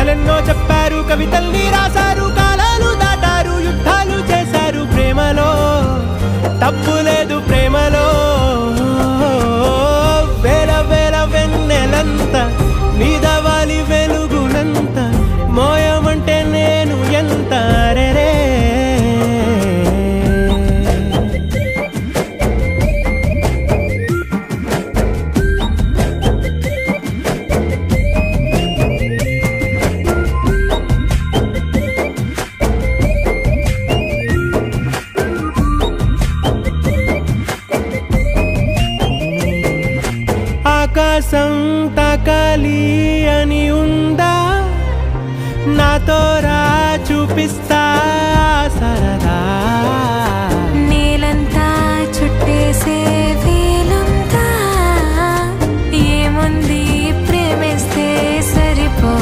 కథలెన్నో చెప్పారు, కవితల్ని రాశారు, కాలాలు దాటారు, యుద్ధాలు చేశారు. ప్రేమలో తప్పు లేదు, ప్రేమలో వేల వేల వెన్నెలంత నీదవాలి వెలుగునంత మోయమంటే నేను ఎంత రే. ఆకాశం తాకాలి అని ఉందా, నాతో రా చూపిస్తా